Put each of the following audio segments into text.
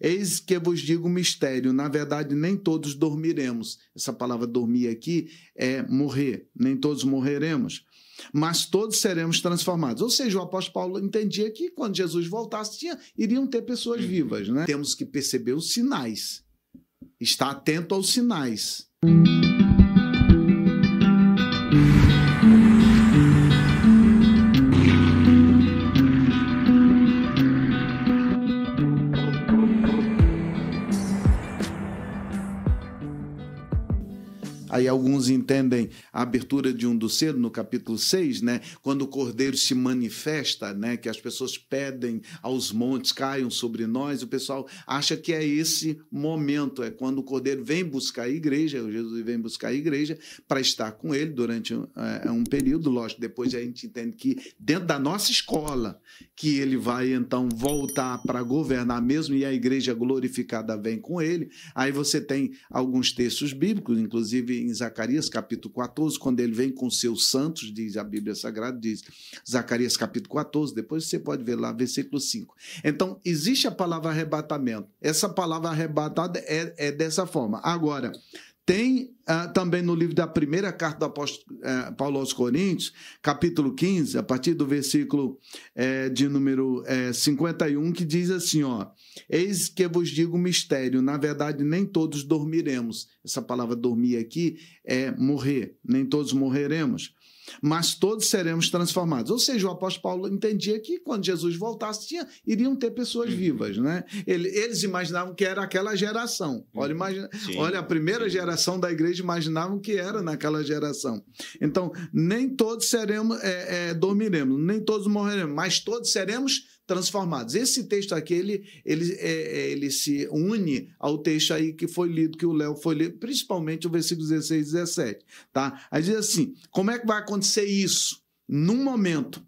Eis que vos digo um mistério, na verdade nem todos dormiremos. Essa palavra dormir aqui é morrer, nem todos morreremos, mas todos seremos transformados. Ou seja, o apóstolo Paulo entendia que quando Jesus voltasse, iriam ter pessoas vivas, né? Temos que perceber os sinais, estar atento aos sinais. Aí alguns entendem a abertura de um do selo, no capítulo 6, né? Quando o Cordeiro se manifesta, né? Que as pessoas pedem aos montes, caiam sobre nós, o pessoal acha que é esse momento, é quando o Cordeiro vem buscar a igreja, Jesus vem buscar a igreja para estar com ele durante um período, lógico, depois a gente entende que dentro da nossa escola, que ele vai então voltar para governar mesmo e a igreja glorificada vem com ele. Aí você tem alguns textos bíblicos, inclusive em Zacarias capítulo 14, quando ele vem com seus santos, diz a Bíblia Sagrada, diz Zacarias capítulo 14, depois você pode ver lá, versículo 5. Então, existe a palavra arrebatamento. Essa palavra arrebatada é dessa forma. Agora, tem também no livro da primeira carta do apóstolo Paulo aos Coríntios, capítulo 15, a partir do versículo de número 51, que diz assim, ó: eis que vos digo um mistério, na verdade nem todos dormiremos. Essa palavra dormir aqui é morrer, nem todos morreremos, mas todos seremos transformados. Ou seja, o apóstolo Paulo entendia que quando Jesus voltasse, iriam ter pessoas vivas, né? Eles imaginavam que era aquela geração. Olha, a primeira geração da igreja imaginavam que era naquela geração. Então, nem todos dormiremos, nem todos morreremos, mas todos seremos transformados. Esse texto aqui, ele se une ao texto aí que foi lido, que o Léo foi lido, principalmente o versículo 16 e 17, tá? Aí diz assim, como é que vai acontecer isso? Num momento,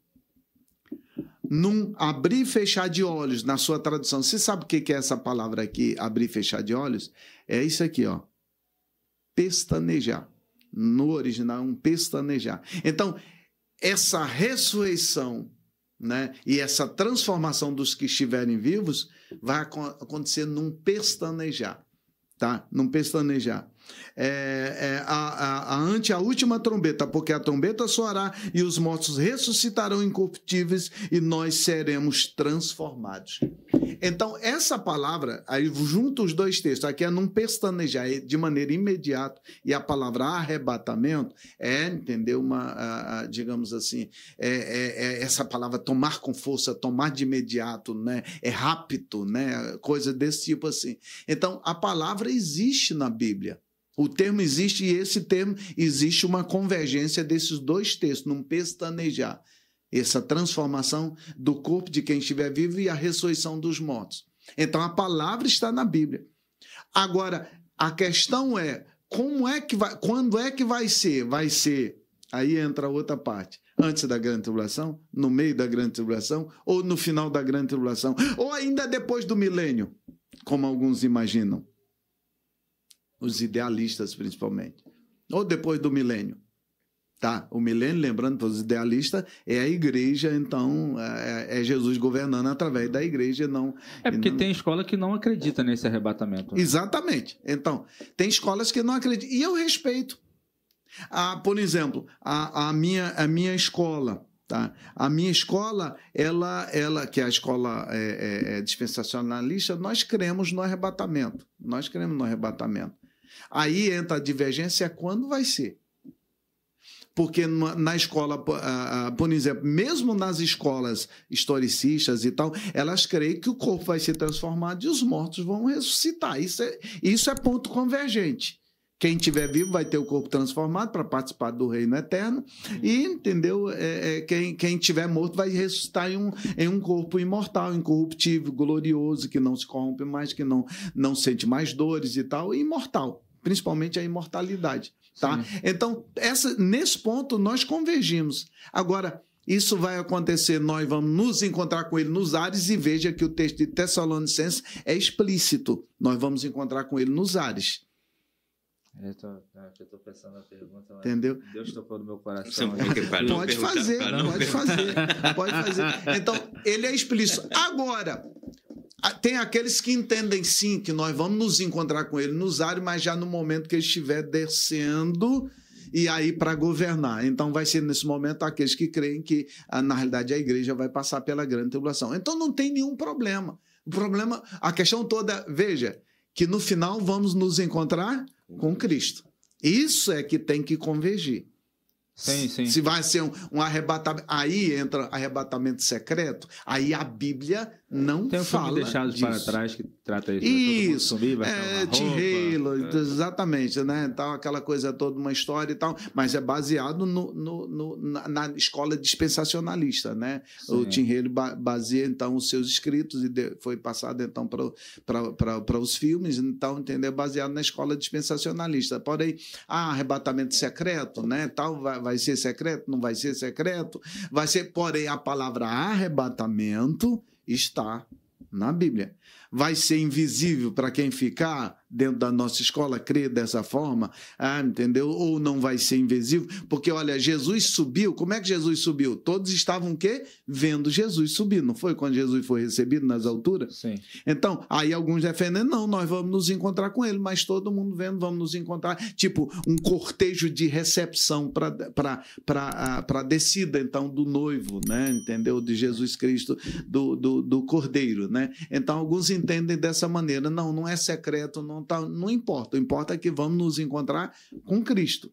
num abrir e fechar de olhos, na sua tradução. Você sabe o que é essa palavra aqui, abrir e fechar de olhos? É isso aqui, ó. Pestanejar. No original, um pestanejar. Então, essa ressurreição, né, e essa transformação dos que estiverem vivos vai acontecer num pestanejar, tá? Num pestanejar. Ante a última trombeta, porque a trombeta soará e os mortos ressuscitarão incorruptíveis e nós seremos transformados. Então, essa palavra, aí junto os dois textos, aqui é num pestanejar, de maneira imediata, e a palavra arrebatamento entendeu? Digamos assim, essa palavra tomar com força, tomar de imediato, né? É rápido, né? Coisa desse tipo assim. Então, a palavra existe na Bíblia. O termo existe e esse termo existe uma convergência desses dois textos, num pestanejar. Essa transformação do corpo de quem estiver vivo e a ressurreição dos mortos. Então, a palavra está na Bíblia. Agora, a questão é, quando é que vai ser? Vai ser, aí entra a outra parte, antes da grande tribulação, no meio da grande tribulação, ou no final da grande tribulação, ou ainda depois do milênio, como alguns imaginam. Os idealistas, principalmente. Ou depois do milênio. Tá? O milênio, lembrando para os idealistas, é a igreja, então é Jesus governando através da igreja. Porque tem escola que não acredita nesse arrebatamento. Né? Exatamente. Então, tem escolas que não acreditam. E eu respeito. Por exemplo, a minha escola. Tá? A minha escola, ela que é a escola dispensacionalista, nós cremos no arrebatamento. Nós cremos no arrebatamento. Aí entra a divergência, quando vai ser? Porque na escola, por exemplo, mesmo nas escolas historicistas e tal, elas creem que o corpo vai ser transformado e os mortos vão ressuscitar. Isso é ponto convergente. Quem estiver vivo vai ter o corpo transformado para participar do reino eterno e, entendeu? Quem estiver morto vai ressuscitar em um corpo imortal, incorruptível, glorioso, que não se corrompe mais, que não sente mais dores e tal, e imortal, principalmente a imortalidade. Tá? Então, nesse ponto, nós convergimos. Agora, isso vai acontecer, nós vamos nos encontrar com ele nos ares, e veja que o texto de Tessalonicenses é explícito. Nós vamos encontrar com ele nos ares. Eu estou pensando na pergunta, mas entendeu? Deus tocou no meu coração. Pode fazer. Então, ele é explícito. Agora, Tem aqueles que entendem sim que nós vamos nos encontrar com ele nos ares, mas já no momento que ele estiver descendo e aí para governar. Então vai ser nesse momento aqueles que creem que na realidade a igreja vai passar pela grande tribulação. Então não tem nenhum problema. O problema, a questão toda, veja, que no final vamos nos encontrar com Cristo. Isso é que tem que convergir. Sim, sim. Se vai ser um arrebatamento, aí entra arrebatamento secreto, aí a Bíblia não Tem um fala filme Deixados disso. para Trás que trata isso. Isso, Tim Halo, exatamente, né? Então, aquela coisa toda, uma história e tal, mas é baseado na escola dispensacionalista, né? Sim. O Tim Halo baseia, então, os seus escritos e foi passado, então, para os filmes, então, entendeu? Baseado na escola dispensacionalista. Porém, arrebatamento secreto, né? Tal, vai ser secreto, não vai ser secreto, vai ser, porém, a palavra arrebatamento está na Bíblia. Vai ser invisível para quem ficar dentro da nossa escola, crer dessa forma, entendeu? Ou não vai ser invisível, porque, olha, Jesus subiu, como é que Jesus subiu? Todos estavam o quê? Vendo Jesus subir, não foi quando Jesus foi recebido nas alturas? Sim. Então, aí alguns defendem, não, nós vamos nos encontrar com ele, mas todo mundo vendo, vamos nos encontrar, tipo, um cortejo de recepção para a descida, então, do noivo, né? Entendeu? De Jesus Cristo, do Cordeiro, né? Então, alguns entendem dessa maneira, não é secreto, não importa, o importa é que vamos nos encontrar com Cristo.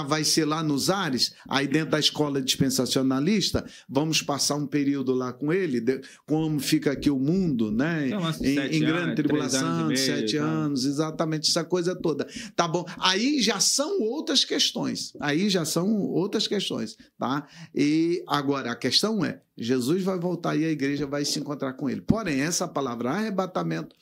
Vai ser lá nos ares, aí dentro da escola dispensacionalista, vamos passar um período lá com ele, como fica aqui o mundo, né? Em grande tribulação, 7 anos, exatamente, essa coisa toda. Tá bom? Aí já são outras questões, tá? E agora, a questão é, Jesus vai voltar e a igreja vai se encontrar com ele. Porém, essa palavra arrebatamento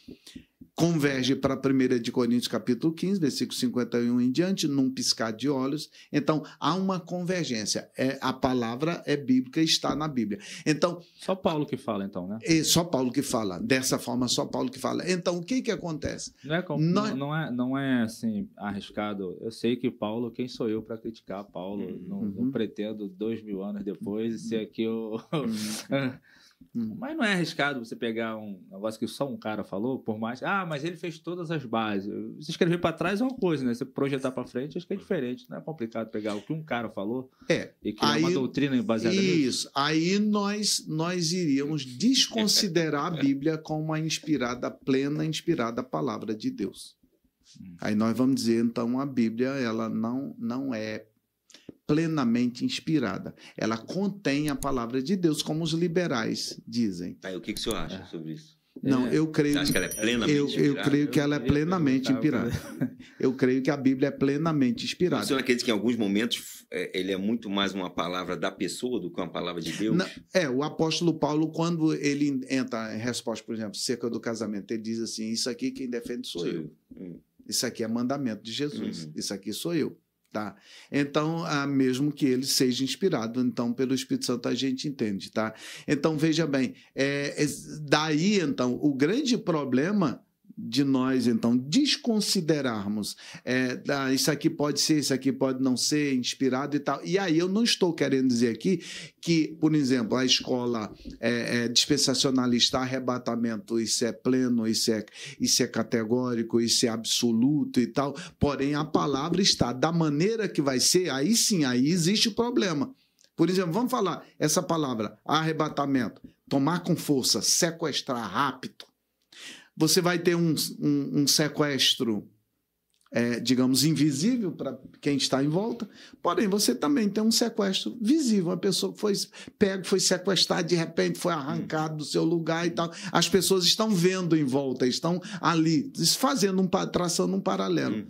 converge para 1 de Coríntios capítulo 15, versículo 51 em diante, num piscar de olhos. Então, há uma convergência. A palavra é bíblica e está na Bíblia. Então, só Paulo que fala, então, né? Só Paulo que fala. Dessa forma, só Paulo que fala. Então, o que acontece? Não é assim, arriscado. Eu sei que Paulo, quem sou eu para criticar Paulo? Não pretendo 2000 anos depois ser aqui o... Mas não é arriscado você pegar um negócio que só um cara falou, por mais... mas ele fez todas as bases. Você escrever para trás é uma coisa, né? Você projetar para frente, acho que é diferente. Não é complicado pegar o que um cara falou e criar uma doutrina baseada nisso. Isso. Aí nós iríamos desconsiderar a Bíblia como uma plena inspirada palavra de Deus. Aí nós vamos dizer, então, a Bíblia ela não é plenamente inspirada. Ela contém a palavra de Deus, como os liberais dizem. O que o senhor acha sobre isso? Não, eu creio... Você acha que ela é plenamente inspirada? Eu creio que ela é plenamente inspirada. Eu creio que a Bíblia é plenamente inspirada. O senhor acredita que em alguns momentos ele é muito mais uma palavra da pessoa do que uma palavra de Deus? O apóstolo Paulo, quando ele entra em resposta, por exemplo, cerca do casamento, ele diz assim, isso aqui quem defende sou eu. Isso aqui é mandamento de Jesus. Isso aqui sou eu. Tá? Então, mesmo que ele seja inspirado, então, pelo Espírito Santo, a gente entende, tá? Então, veja bem, daí, então, o grande problema de nós, então, desconsiderarmos isso aqui pode ser, isso aqui pode não ser inspirado e tal. E aí eu não estou querendo dizer aqui que, por exemplo, a escola dispensacionalista, arrebatamento, isso é pleno, isso é categórico, isso é absoluto e tal. Porém, a palavra está da maneira que vai ser, aí sim, aí existe o problema. Por exemplo, vamos falar essa palavra, arrebatamento, tomar com força, sequestrar, rapto. Você vai ter um sequestro, digamos, invisível para quem está em volta, porém você também tem um sequestro visível, uma pessoa que foi pega, foi sequestrada, de repente foi arrancado do seu lugar e tal. As pessoas estão vendo em volta, estão ali, traçando um paralelo.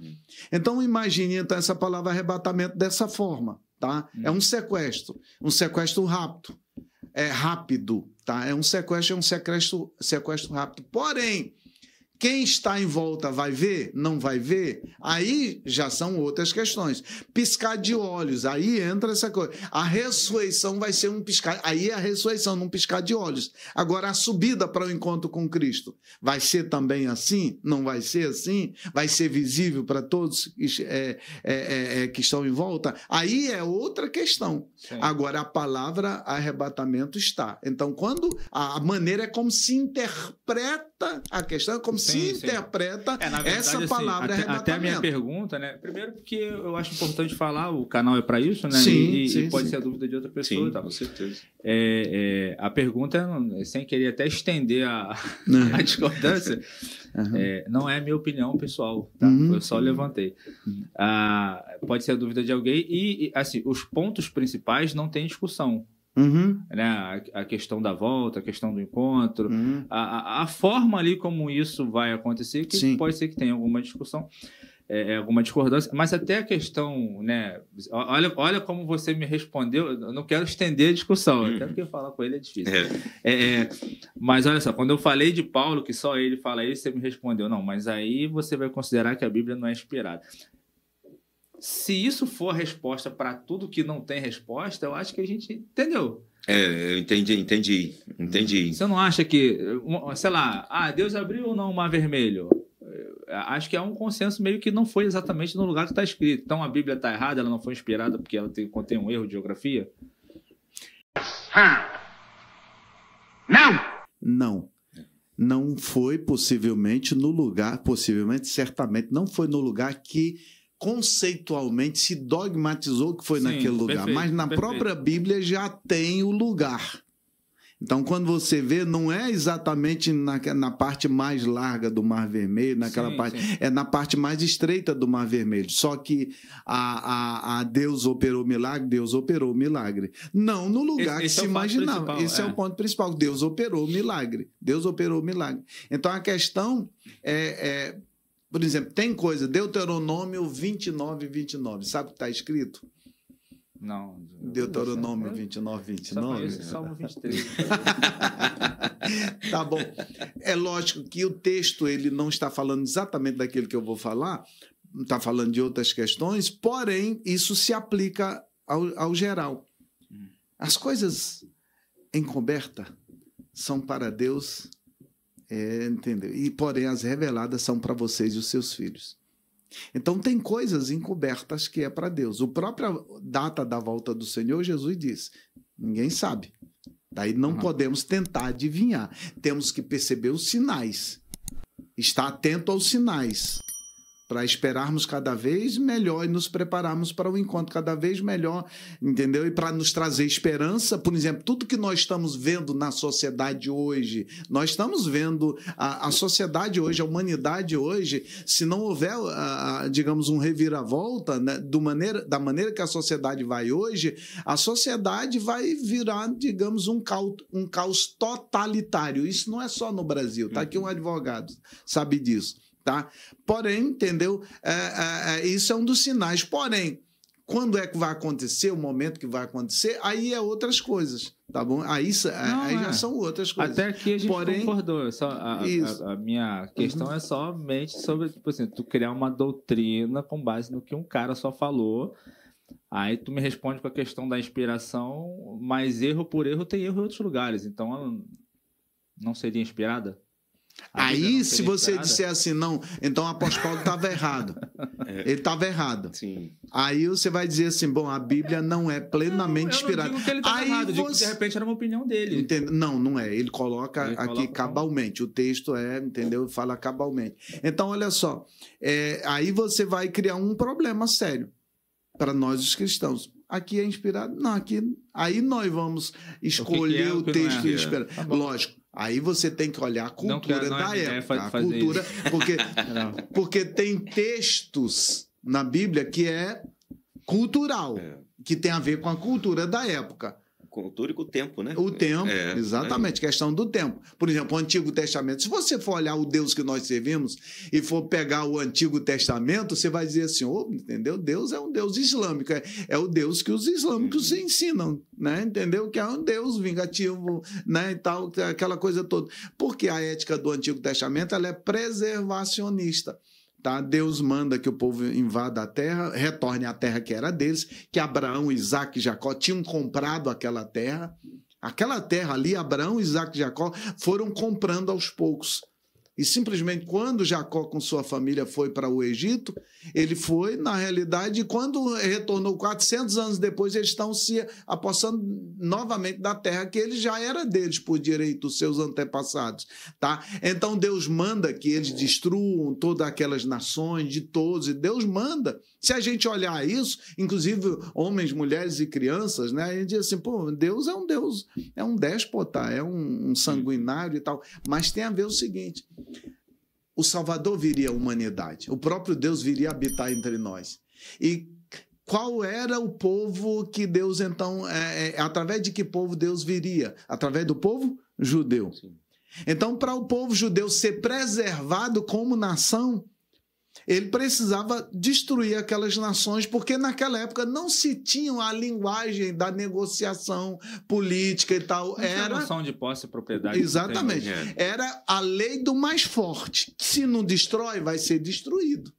Então imagine então, essa palavra arrebatamento dessa forma, tá? É um sequestro rápido. Rápido, tá? É um sequestro rápido. Porém, Quem está em volta vai ver? Não vai ver? Aí já são outras questões. Piscar de olhos, aí entra essa coisa. A ressurreição vai ser um piscar, aí é a ressurreição, num piscar de olhos. Agora, a subida para o encontro com Cristo, vai ser também assim? Não vai ser assim? Vai ser visível para todos que estão em volta? Aí é outra questão. Sim. Agora, a palavra arrebatamento está. Então, quando a maneira é como se interpreta a questão, como se interpreta verdade, essa palavra assim, arrebatamento. Até a minha pergunta, né? Primeiro porque eu acho importante falar, o canal é para isso, né? Sim, e pode ser a dúvida de outra pessoa. Sim, e tal. Com certeza. A pergunta, sem querer até estender a discordância, não é a minha opinião pessoal, tá? Eu só levantei. Pode ser a dúvida de alguém e assim, os pontos principais não tem discussão. Né? A questão da volta, a questão do encontro, a forma ali como isso vai acontecer, que pode ser que tenha alguma discussão, alguma discordância, mas até a questão, né? Olha como você me respondeu, eu não quero estender a discussão, até porque falar com ele é difícil. Mas olha só, quando eu falei de Paulo, que só ele fala isso, você me respondeu, não, mas aí você vai considerar que a Bíblia não é inspirada. Se isso for a resposta para tudo que não tem resposta, eu acho que a gente entendeu. Eu entendi. Você não acha que, sei lá, Deus abriu ou não o Mar Vermelho? Acho que é um consenso meio que não foi exatamente no lugar que está escrito. Então a Bíblia está errada, ela não foi inspirada porque ela contém um erro de geografia? Não foi possivelmente no lugar, certamente não foi no lugar que conceitualmente se dogmatizou que foi naquele lugar, mas na própria Bíblia já tem o lugar. Então, quando você vê, não é exatamente na parte mais larga do Mar Vermelho, naquela parte, é na parte mais estreita do Mar Vermelho. Só que a Deus operou milagre. Não no lugar que se imaginava. Esse é o ponto principal. Deus operou milagre. Então, a questão por exemplo, tem coisa, Deuteronômio 29. Sabe o que está escrito? Não. Deuteronômio 29. Só conheço Salmo 23. Tá bom. É lógico que o texto ele não está falando exatamente daquilo que eu vou falar, está falando de outras questões, porém, isso se aplica ao geral. As coisas encobertas são para Deus, entendeu? E, porém, as reveladas são para vocês e os seus filhos. Então, tem coisas encobertas que é para Deus. A própria data da volta do Senhor, Jesus disse, ninguém sabe. Daí não podemos tentar adivinhar. Temos que perceber os sinais. Estar atento aos sinais. Para esperarmos cada vez melhor e nos prepararmos para o encontro cada vez melhor, entendeu? E para nos trazer esperança, por exemplo, tudo que nós estamos vendo na sociedade hoje, nós estamos vendo a sociedade hoje, a humanidade hoje, se não houver, digamos, um reviravolta, né, da maneira que a sociedade vai hoje, a sociedade vai virar, digamos, um caos totalitário. Isso não é só no Brasil, tá aqui um advogado, sabe disso. Tá? Porém, entendeu? Isso é um dos sinais. Porém, quando é que vai acontecer, o momento que vai acontecer, aí é outras coisas, tá bom? Aí já são outras coisas. Até aqui a gente concordou. A minha questão é somente sobre, tipo assim, tu criar uma doutrina com base no que um cara só falou. Aí tu me responde com a questão da inspiração, mas erro por erro tem erro em outros lugares. Então ela não seria inspirada? Aí, se você disser assim, não, então o apóstolo Paulo estava errado. Ele estava errado. Sim. Aí você vai dizer assim, bom, a Bíblia não é plenamente inspirada. Eu não digo que ele estava errado, digo que de repente era uma opinião dele. Entende? Não é. Ele coloca aqui cabalmente. O texto entendeu? Fala cabalmente. Então, olha só, aí você vai criar um problema sério para nós os cristãos. Aqui é inspirado? Não, aqui... Aí nós vamos escolher o texto inspirado. Tá, lógico. Aí você tem que olhar a cultura da época. A cultura, porque tem textos na Bíblia que é cultural, que tem a ver com a cultura da época. cultura e com o tempo, né? O tempo, exatamente, questão do tempo. Por exemplo, o Antigo Testamento. Se você for olhar o Deus que nós servimos e for pegar o Antigo Testamento, você vai dizer assim, entendeu? Deus é um Deus islâmico, é o Deus que os islâmicos ensinam, né? Entendeu? Que é um Deus vingativo, né? E tal, aquela coisa toda. Porque a ética do Antigo Testamento ela é preservacionista. Tá? Deus manda que o povo invada a terra, retorne à terra que era deles, que Abraão, Isaac e Jacó tinham comprado aquela terra. Aquela terra ali, Abraão, Isaac e Jacó foram comprando aos poucos. E simplesmente quando Jacó com sua família foi para o Egito, ele foi, na realidade, quando retornou 400 anos depois, eles estão se apossando novamente da terra que ele já era deles por direito, os seus antepassados. Tá? Então Deus manda que eles destruam todas aquelas nações, de todos, e Deus manda. Se a gente olhar isso, inclusive homens, mulheres e crianças, né, a gente diz assim, pô, Deus, é um déspota, é um sanguinário e tal. Mas tem a ver o seguinte, o Salvador viria à humanidade, o próprio Deus viria habitar entre nós. E qual era o povo que Deus, então, através de que povo Deus viria? Através do povo judeu. Sim. Então, para o povo judeu ser preservado como nação, ele precisava destruir aquelas nações, porque naquela época não se tinha a linguagem da negociação política e tal. Era a noção de posse e propriedade. Exatamente. Era a lei do mais forte. Se não destrói, vai ser destruído.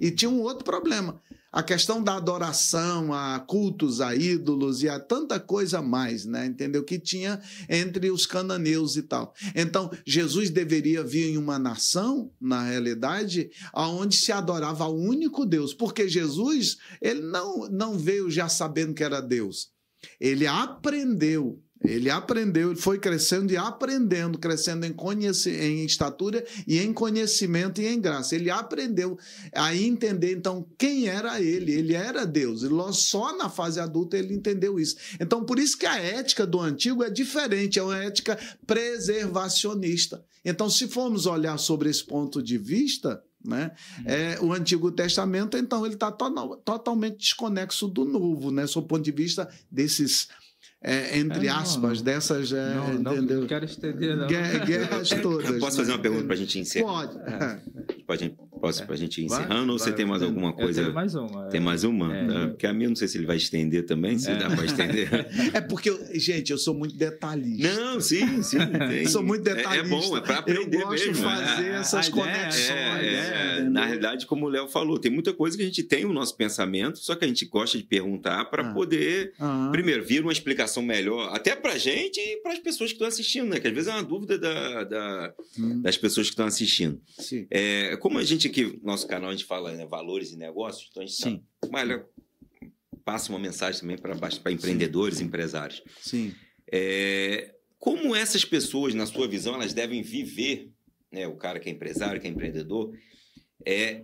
E tinha um outro problema. A questão da adoração a cultos, a ídolos e a tanta coisa mais, né? Entendeu? Que tinha entre os cananeus e tal. Então, Jesus deveria vir em uma nação, na realidade, onde se adorava ao único Deus. Porque Jesus, ele não veio já sabendo que era Deus. Ele aprendeu. Ele foi crescendo e aprendendo, crescendo em estatura e em conhecimento e em graça. Ele aprendeu a entender, então, quem era ele. Ele era Deus. E só na fase adulta ele entendeu isso. Então, por isso que a ética do antigo é diferente, é uma ética preservacionista. Então, se formos olhar sobre esse ponto de vista, né, o Antigo Testamento, então, ele está totalmente desconexo do Novo, né, sob o ponto de vista desses... entre aspas, dessas... não quero estender, não. Guerras todas. Posso fazer uma pergunta para a gente encerrar? Pode. Posso para a gente ir encerrando ou você tem mais alguma coisa? Tem mais uma. Tem mais uma? Porque a minha, não sei se ele vai estender também, se dá para estender. É porque, gente, eu sou muito detalhista. Não, sim. Sou muito detalhista. É bom, é para aprender mesmo. Eu gosto de fazer essas conexões. Na realidade, como o Léo falou, tem muita coisa que a gente tem o nosso pensamento, só que a gente gosta de perguntar para poder, primeiro, vir uma explicação melhor, até para a gente e para as pessoas que estão assistindo, né? Que às vezes é uma dúvida das pessoas que estão assistindo. Sim. Como a gente aqui, no nosso canal, a gente fala, né, valores e negócios, então a gente passa uma mensagem também para empreendedores, empresários. Sim. Como essas pessoas, na sua visão, elas devem viver, né, o cara que é empresário, que é empreendedor,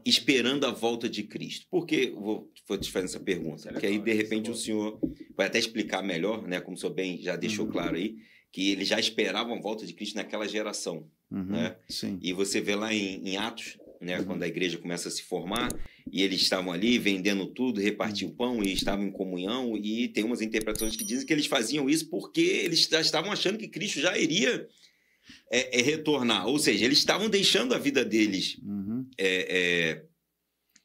esperando a volta de Cristo? Por que vou te fazer essa pergunta? Porque aí, de repente, o senhor vai até explicar melhor, né, como o senhor bem já deixou claro aí, que eles já esperavam a volta de Cristo naquela geração. Né? Sim. E você vê lá em Atos, né, quando a igreja começa a se formar, e eles estavam ali vendendo tudo, repartiam o pão e estavam em comunhão, e tem umas interpretações que dizem que eles faziam isso porque eles já estavam achando que Cristo já iria retornar. Ou seja, eles estavam deixando a vida deles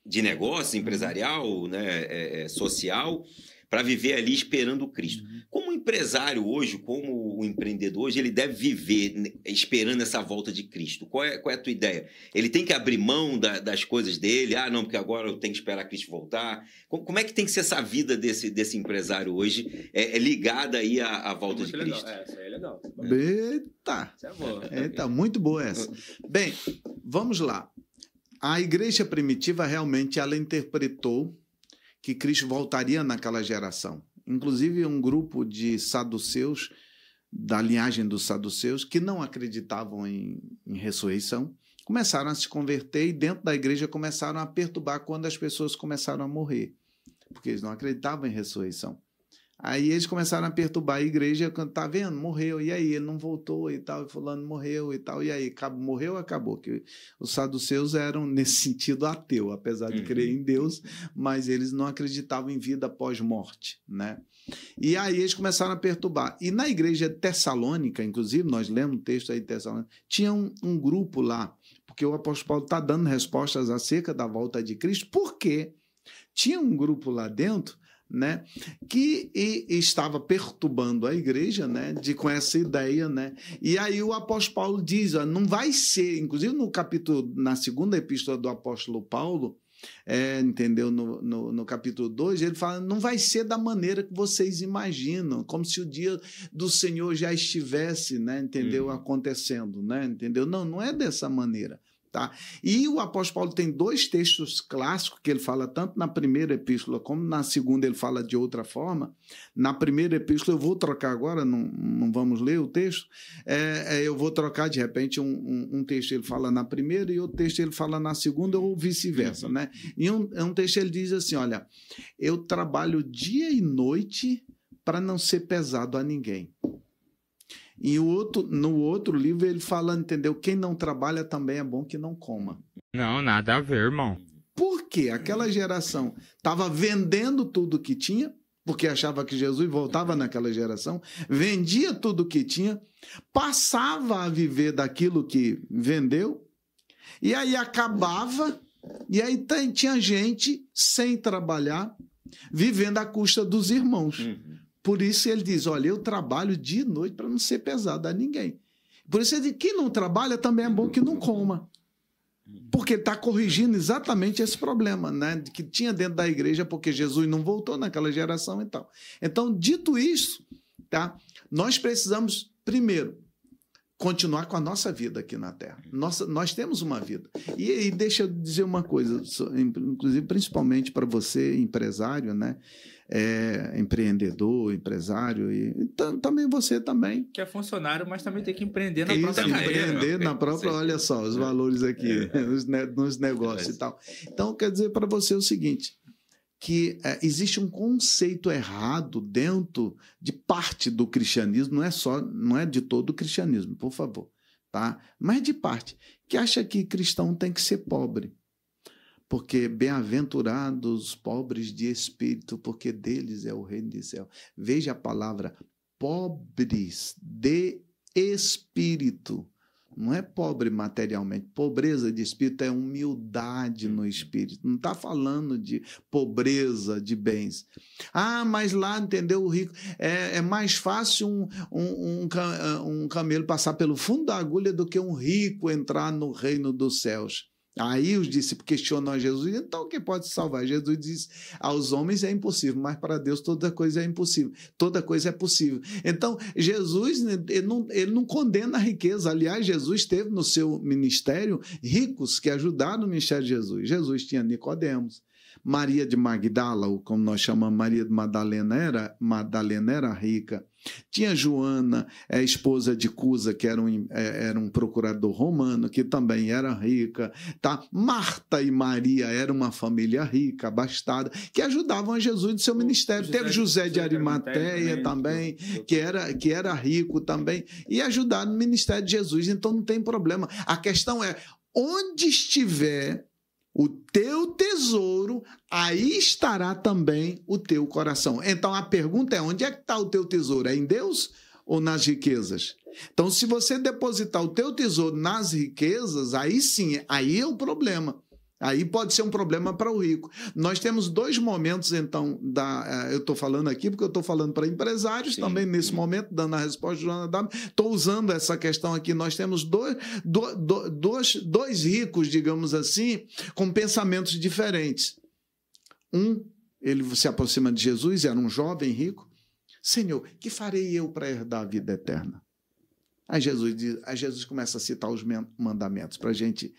de negócio, empresarial, né, social, para viver ali esperando Cristo. Como empresário hoje, como o empreendedor hoje, ele deve viver esperando essa volta de Cristo? Qual é a tua ideia? Ele tem que abrir mão das coisas dele? Não, porque agora eu tenho que esperar Cristo voltar. Como é que tem que ser essa vida desse empresário hoje, ligada aí à volta de Cristo? Legal. Isso aí é legal. Eita! Isso é boa. Eita, muito boa essa. Bem, vamos lá. A igreja primitiva realmente ela interpretou que Cristo voltaria naquela geração. Inclusive, um grupo de saduceus, da linhagem dos saduceus, que não acreditavam em ressurreição, começaram a se converter e dentro da igreja começaram a perturbar quando as pessoas começaram a morrer, porque eles não acreditavam em ressurreição. Aí eles começaram a perturbar a igreja, tá vendo? Morreu, e aí? Ele não voltou e tal, e fulano morreu e tal, e aí? Morreu, acabou. Que os saduceus eram, nesse sentido, ateu, apesar de crer em Deus, mas eles não acreditavam em vida pós-morte, né? E aí eles começaram a perturbar. E na igreja tessalônica, inclusive, nós lemos um texto aí de Tessalônica, tinha um grupo lá, porque o apóstolo Paulo está dando respostas acerca da volta de Cristo, porque tinha um grupo lá dentro, né, que estava perturbando a igreja, né, com essa ideia, né, e aí o apóstolo Paulo diz, ó, não vai ser, inclusive na segunda epístola do apóstolo Paulo, entendeu, no capítulo 2, ele fala, não vai ser da maneira que vocês imaginam, como se o dia do Senhor já estivesse, né, entendeu, acontecendo, né, entendeu, não é dessa maneira. Tá? E o apóstolo Paulo tem 2 textos clássicos que ele fala tanto na primeira epístola como na segunda ele fala de outra forma. Na primeira epístola, eu vou trocar agora, não vamos ler o texto, eu vou trocar de repente um texto ele fala na primeira e outro texto ele fala na segunda ou vice-versa. Né? E um texto ele diz assim, olha, eu trabalho dia e noite para não ser pesado a ninguém. E no outro livro ele fala, entendeu? Quem não trabalha também é bom que não coma. Não, nada a ver, irmão. Por quê? Aquela geração estava vendendo tudo que tinha, porque achava que Jesus voltava naquela geração, vendia tudo que tinha, passava a viver daquilo que vendeu, e aí acabava, e aí tinha gente sem trabalhar, vivendo à custa dos irmãos. Por isso ele diz, olha, eu trabalho dia e noite para não ser pesado a ninguém. Por isso ele diz, quem não trabalha também é bom que não coma. Porque ele está corrigindo exatamente esse problema, né, que tinha dentro da igreja, porque Jesus não voltou naquela geração e tal. Então, dito isso, tá, nós precisamos, primeiro, continuar com a nossa vida aqui na Terra. Nós temos uma vida. E deixa eu dizer uma coisa, inclusive principalmente para você, empresário, né? Empreendedor, empresário, e também você também. Que é funcionário, mas também tem que empreender na própria carreira. Empreender na própria, olha só, os valores aqui, nos negócios e tal. Então, quer dizer para você o seguinte, que existe um conceito errado dentro de parte do cristianismo, não é de todo o cristianismo, por favor, tá? Mas de parte, que acha que cristão tem que ser pobre. Porque bem-aventurados os pobres de espírito, porque deles é o reino do céu. Veja a palavra pobres de espírito. Não é pobre materialmente. Pobreza de espírito é humildade no espírito. Não está falando de pobreza de bens. Ah, mas lá, entendeu, o rico... É mais fácil um camelo passar pelo fundo da agulha do que um rico entrar no reino dos céus. Aí os discípulos questionam a Jesus, então o que pode salvar? Jesus diz, aos homens é impossível, mas para Deus toda coisa é impossível, toda coisa é possível. Então, Jesus, ele não condena a riqueza, aliás, Jesus teve no seu ministério ricos que ajudaram no ministério de Jesus. Jesus tinha Nicodemos, Maria de Magdala, ou como nós chamamos Maria de Madalena era rica. Tinha Joana, esposa de Cusa, que era um procurador romano, que também era rica. Tá? Marta e Maria eram uma família rica, abastada, que ajudavam a Jesus no seu ministério. Teve José de Arimateia também, que era rico também, e ajudaram no ministério de Jesus. Então não tem problema. A questão é, onde estiver o teu tesouro, aí estará também o teu coração. Então a pergunta é, onde é que está o teu tesouro? É em Deus ou nas riquezas? Então se você depositar o teu tesouro nas riquezas, aí sim, aí é o problema. Aí pode ser um problema para o rico. Nós temos 2 momentos, então, eu estou falando aqui porque eu estou falando para empresários, sim, também nesse momento, dando a resposta de Joana W. Estou usando essa questão aqui. Nós temos dois ricos, digamos assim, com pensamentos diferentes. Ele se aproxima de Jesus, era um jovem rico. Senhor, que farei eu para herdar a vida eterna? Aí Jesus começa a citar os mandamentos para a gente...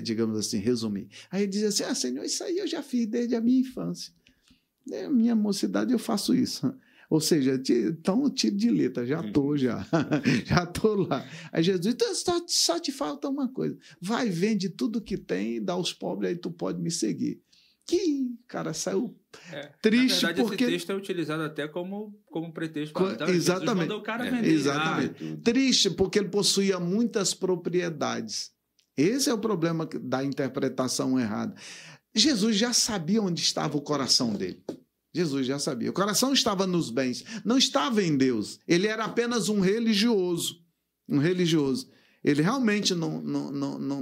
digamos assim, resumir. Aí ele diz assim, Senhor, isso aí eu já fiz desde a minha infância. Na minha mocidade eu faço isso. Ou seja, então tiro de letra, já estou lá. Aí Jesus diz, só te falta uma coisa. Vai, vende tudo que tem e dá aos pobres, aí tu pode me seguir. Que cara saiu triste. Na verdade, porque esse texto é utilizado até como pretexto. Então, exatamente. Jesus mandou o cara vender. Exatamente. Triste porque ele possuía muitas propriedades. Esse é o problema da interpretação errada. Jesus já sabia onde estava o coração dele. Jesus já sabia. O coração estava nos bens, não estava em Deus. Ele era apenas um religioso. Um religioso. Ele realmente não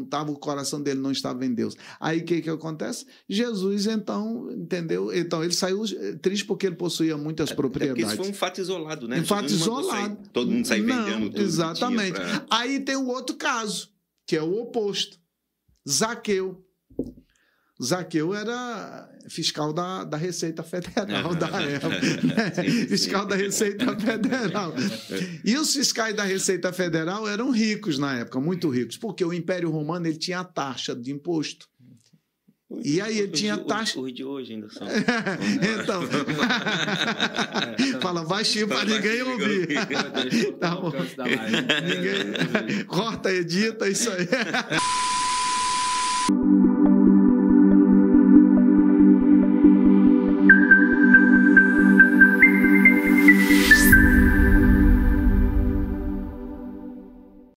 estava, o coração dele não estava em Deus. Aí o que acontece? Jesus, então, entendeu? Então, ele saiu triste porque ele possuía muitas propriedades. Porque isso foi um fato isolado, né? Um fato isolado. Todo mundo sai vendendo tudo. Exatamente. Aí tem um outro caso, que é o oposto. Zaqueu. Zaqueu era fiscal da Receita Federal da época. Fiscal da Receita Federal. E os fiscais da Receita Federal eram ricos na época, muito ricos, porque o Império Romano ele tinha a taxa de imposto. E aí ele tinha taxa. Os de hoje ainda são. Então. Fala baixinho para ninguém ouvir. Tá bom. Ninguém corta, edita, isso aí.